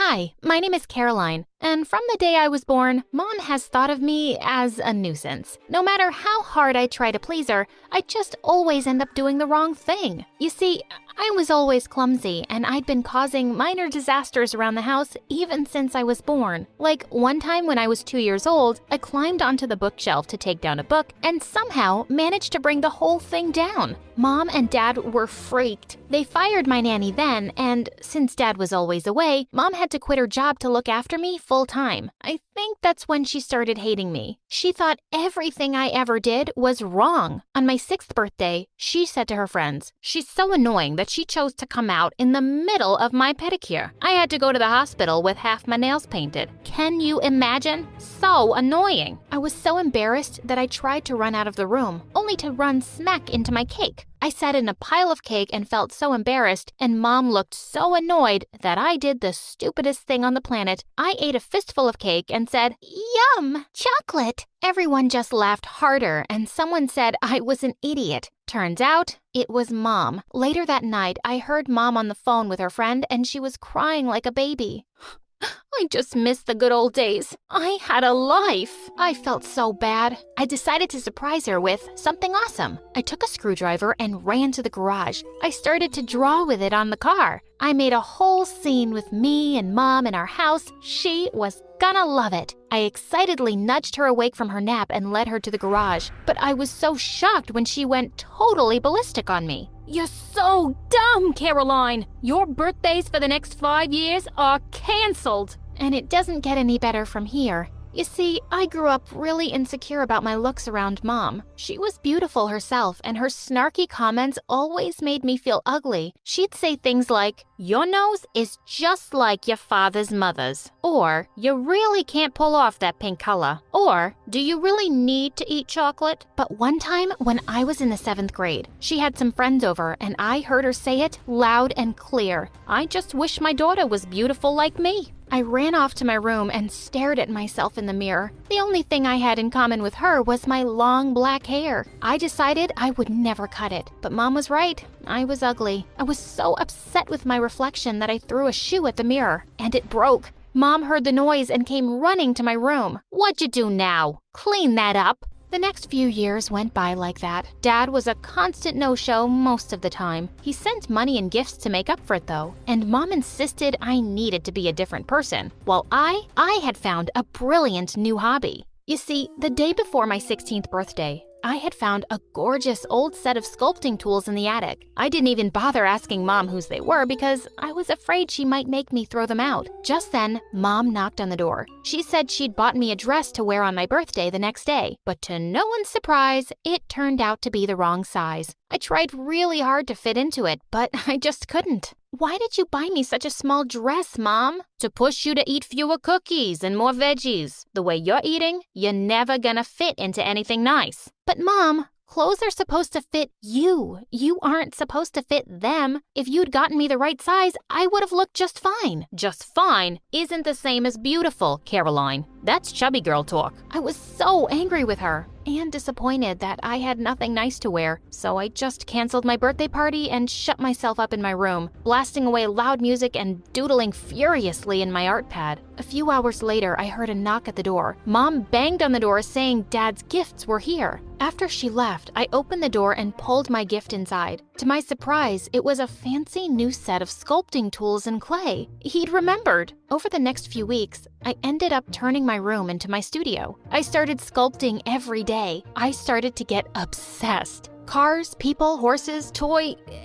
Hi, my name is Caroline, and from the day I was born, Mom has thought of me as a nuisance. No matter how hard I try to please her, I just always end up doing the wrong thing. You see, I was always clumsy, and I'd been causing minor disasters around the house even since I was born. Like one time when I was 2 years old, I climbed onto the bookshelf to take down a book and somehow managed to bring the whole thing down. Mom and Dad were freaked. They fired my nanny then, and since Dad was always away, Mom had to quit her job to look after me full time. I think that's when she started hating me. She thought everything I ever did was wrong. On my 6th birthday, she said to her friends, "She's so annoying that she chose to come out in the middle of my pedicure. I had to go to the hospital with half my nails painted. Can you imagine? So annoying." I was so embarrassed that I tried to run out of the room, only to run smack into my cake. I sat in a pile of cake and felt so embarrassed, and Mom looked so annoyed that I did the stupidest thing on the planet. I ate a fistful of cake and said, "Yum, chocolate." Everyone just laughed harder, and someone said I was an idiot. Turns out, it was Mom. Later that night, I heard Mom on the phone with her friend, and she was crying like a baby. I just missed the good old days. I had a life. I felt so bad. I decided to surprise her with something awesome. I took a screwdriver and ran to the garage. I started to draw with it on the car. I made a whole scene with me and Mom in our house. She was gonna love it. I excitedly nudged her awake from her nap and led her to the garage. But I was so shocked when she went totally ballistic on me. "You're so dumb, Caroline. Your birthdays for the next 5 years are canceled." And it doesn't get any better from here. You see, I grew up really insecure about my looks around Mom. She was beautiful herself, and her snarky comments always made me feel ugly. She'd say things like, "Your nose is just like your father's mother's," or "You really can't pull off that pink color," or "Do you really need to eat chocolate?" But one time, when I was in the 7th grade, she had some friends over, and I heard her say it loud and clear. "I just wish my daughter was beautiful like me." I ran off to my room and stared at myself in the mirror. The only thing I had in common with her was my long black hair. I decided I would never cut it, but Mom was right. I was ugly. I was so upset with my reflection that I threw a shoe at the mirror, and it broke. Mom heard the noise and came running to my room. "What'd you do now? Clean that up." The next few years went by like that. Dad was a constant no-show most of the time. He sent money and gifts to make up for it though, and Mom insisted I needed to be a different person, while I had found a brilliant new hobby. You see, the day before my 16th birthday, I had found a gorgeous old set of sculpting tools in the attic. I didn't even bother asking Mom whose they were because I was afraid she might make me throw them out. Just then, Mom knocked on the door. She said she'd bought me a dress to wear on my birthday the next day, but to no one's surprise, it turned out to be the wrong size. I tried really hard to fit into it, but I just couldn't. "Why did you buy me such a small dress, Mom?" "To push you to eat fewer cookies and more veggies. The way you're eating, you're never gonna fit into anything nice." "But Mom, clothes are supposed to fit you. You aren't supposed to fit them. If you'd gotten me the right size, I would have looked just fine." "Just fine isn't the same as beautiful, Caroline. That's chubby girl talk." I was so angry with her and disappointed that I had nothing nice to wear, so I just canceled my birthday party and shut myself up in my room, blasting away loud music and doodling furiously in my art pad. A few hours later, I heard a knock at the door. Mom banged on the door saying Dad's gifts were here. After she left, I opened the door and pulled my gift inside. To my surprise, it was a fancy new set of sculpting tools and clay. He'd remembered. Over the next few weeks, I ended up turning my room into my studio. I started sculpting every day. I started to get obsessed. Cars, people, horses,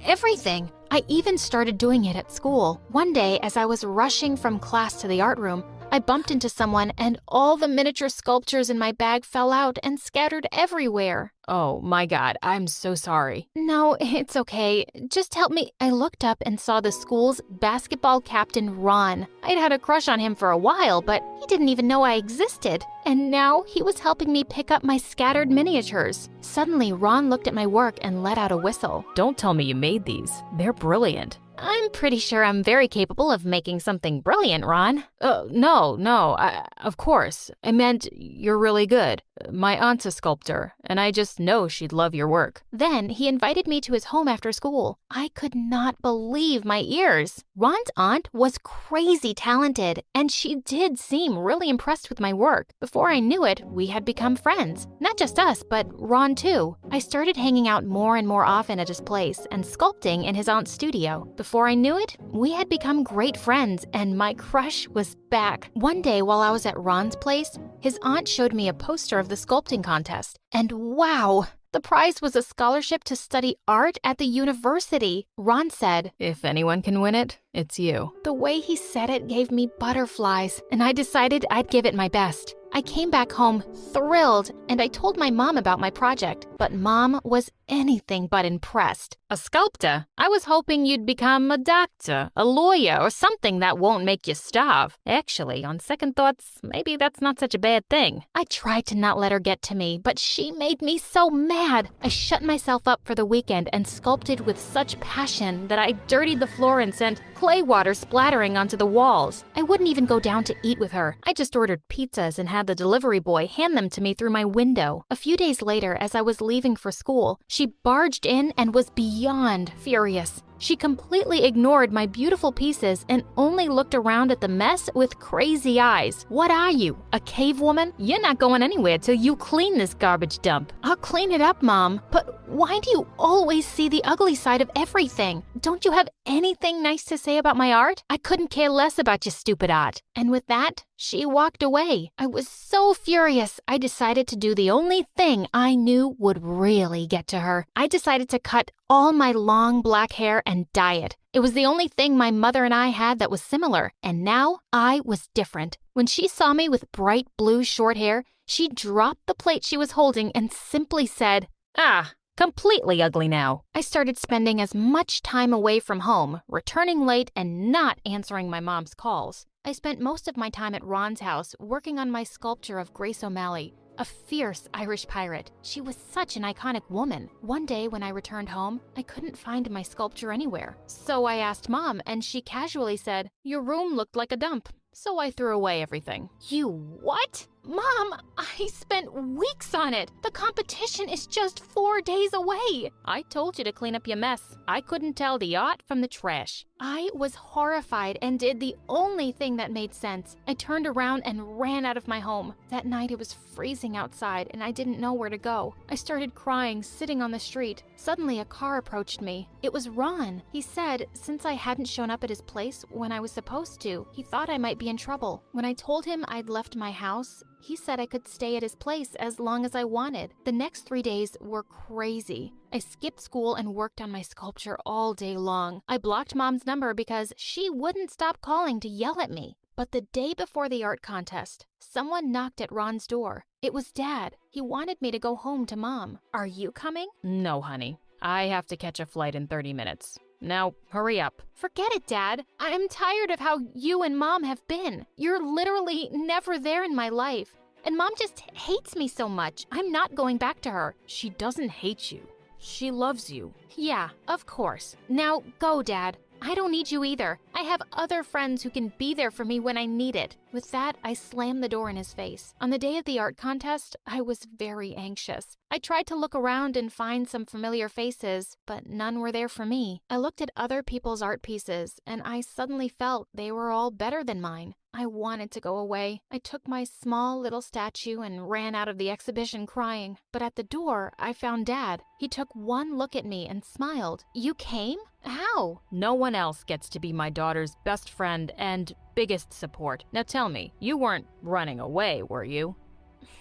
everything. I even started doing it at school. One day, as I was rushing from class to the art room, I bumped into someone and all the miniature sculptures in my bag fell out and scattered everywhere. "Oh my God, I'm so sorry." "No, it's okay. Just help me." I looked up and saw the school's basketball captain, Ron. I'd had a crush on him for a while, but he didn't even know I existed. And now he was helping me pick up my scattered miniatures. Suddenly, Ron looked at my work and let out a whistle. "Don't tell me you made these. They're brilliant." I'm pretty sure I'm very capable of making something brilliant, Ron. No, of course. I meant you're really good. My aunt's a sculptor, and I just know she'd love your work. Then he invited me to his home after school. I could not believe my ears. Ron's aunt was crazy talented, and she did seem really impressed with my work. Before I knew it, we had become friends. Not just us, but Ron too. I started hanging out more and more often at his place and sculpting in his aunt's studio. Before I knew it, we had become great friends, and my crush was back. One day while I was at Ron's place, his aunt showed me a poster of the sculpting contest, and wow! The prize was a scholarship to study art at the university. Ron said, "If anyone can win it, it's you." The way he said it gave me butterflies, and I decided I'd give it my best. I came back home thrilled, and I told my mom about my project, but Mom was anything but impressed. A sculptor? I was hoping you'd become a doctor, a lawyer, or something that won't make you starve. Actually, on second thoughts, maybe that's not such a bad thing. I tried to not let her get to me, but she made me so mad. I shut myself up for the weekend and sculpted with such passion that I dirtied the floor and sent clay water splattering onto the walls. I wouldn't even go down to eat with her. I just ordered pizzas and had the delivery boy hand them to me through my window. A few days later, as I was leaving for school, she barged in and was beyond furious. She completely ignored my beautiful pieces and only looked around at the mess with crazy eyes. What are you, a cave woman? You're not going anywhere till you clean this garbage dump. I'll clean it up, Mom. But why do you always see the ugly side of everything? Don't you have anything nice to say about my art? I couldn't care less about your stupid art. And with that, she walked away. I was so furious, I decided to do the only thing I knew would really get to her. I decided to cut all my long black hair and dye it. It was the only thing my mother and I had that was similar, and now I was different. When she saw me with bright blue short hair, she dropped the plate she was holding and simply said, "Ah, completely ugly now." I started spending as much time away from home, returning late and not answering my mom's calls. I spent most of my time at Ron's house working on my sculpture of Grace O'Malley, a fierce Irish pirate. She was such an iconic woman. One day when I returned home, I couldn't find my sculpture anywhere. So I asked Mom, and she casually said, "Your room looked like a dump." So I threw away everything. You what? Mom, I spent weeks on it. The competition is just 4 days away. I told you to clean up your mess. I couldn't tell the art from the trash. I was horrified and did the only thing that made sense. I turned around and ran out of my home. That night it was freezing outside and I didn't know where to go. I started crying, sitting on the street. Suddenly a car approached me. It was Ron. He said, since I hadn't shown up at his place when I was supposed to, he thought I might be in trouble. When I told him I'd left my house, he said I could stay at his place as long as I wanted. The next 3 days were crazy. I skipped school and worked on my sculpture all day long. I blocked Mom's number because she wouldn't stop calling to yell at me. But the day before the art contest, someone knocked at Ron's door. It was Dad. He wanted me to go home to Mom. Are you coming? No, honey. I have to catch a flight in 30 minutes. Now, hurry up. Forget it, Dad. I'm tired of how you and Mom have been. You're literally never there in my life. And Mom just hates me so much. I'm not going back to her. She doesn't hate you. She loves you. Yeah, of course. Now go, Dad. I don't need you either. I have other friends who can be there for me when I need it. With that, I slammed the door in his face. On the day of the art contest, I was very anxious. I tried to look around and find some familiar faces, but none were there for me. I looked at other people's art pieces, and I suddenly felt they were all better than mine. I wanted to go away. I took my small little statue and ran out of the exhibition crying. But at the door, I found Dad. He took one look at me and smiled. You came? How? No one else gets to be my daughter's best friend and biggest support. Now tell me, you weren't running away, were you?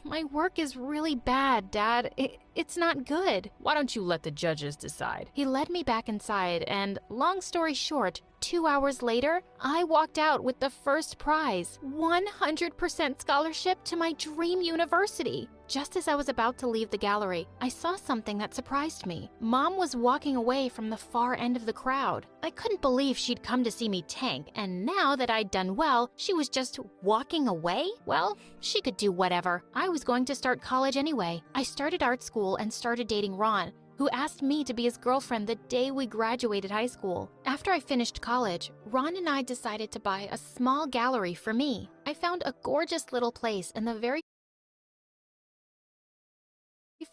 My work is really bad, Dad. It's not good. Why don't you let the judges decide? He led me back inside, and long story short, 2 hours later, I walked out with the first prize, 100% scholarship to my dream university. Just as I was about to leave the gallery, I saw something that surprised me. Mom was walking away from the far end of the crowd. I couldn't believe she'd come to see me tank, and now that I'd done well, she was just walking away? Well, she could do whatever. I was going to start college anyway. I started art school and started dating Ron, who asked me to be his girlfriend the day we graduated high school. After I finished college, Ron and I decided to buy a small gallery for me. I found a gorgeous little place, and the very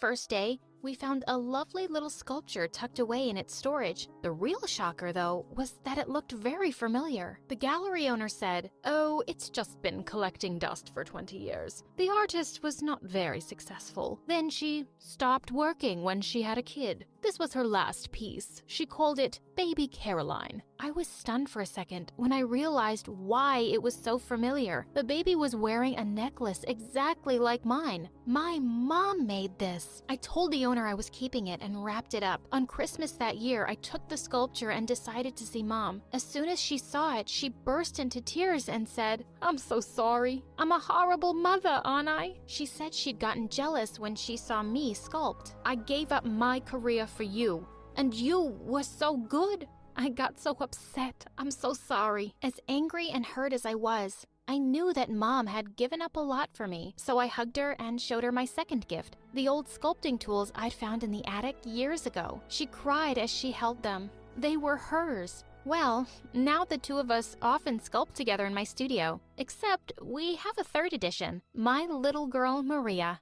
first day, we found a lovely little sculpture tucked away in its storage. The real shocker, though, was that it looked very familiar. The gallery owner said, "Oh, it's just been collecting dust for 20 years. The artist was not very successful. Then she stopped working when she had a kid. This was her last piece. She called it Baby Caroline." I was stunned for a second when I realized why it was so familiar. The baby was wearing a necklace exactly like mine. My mom made this. I told the owner I was keeping it and wrapped it up. On Christmas that year, I took the sculpture and decided to see Mom. As soon as she saw it, she burst into tears and said, "I'm so sorry. I'm a horrible mother, aren't I?" She said she'd gotten jealous when she saw me sculpt. "I gave up my career for you, and you were so good. I got so upset. I'm so sorry." As angry and hurt as I was, I knew that Mom had given up a lot for me, so I hugged her and showed her my second gift, the old sculpting tools I'd found in the attic years ago. She cried as she held them. They were hers. Well, now the two of us often sculpt together in my studio, except we have a third edition, my little girl Maria.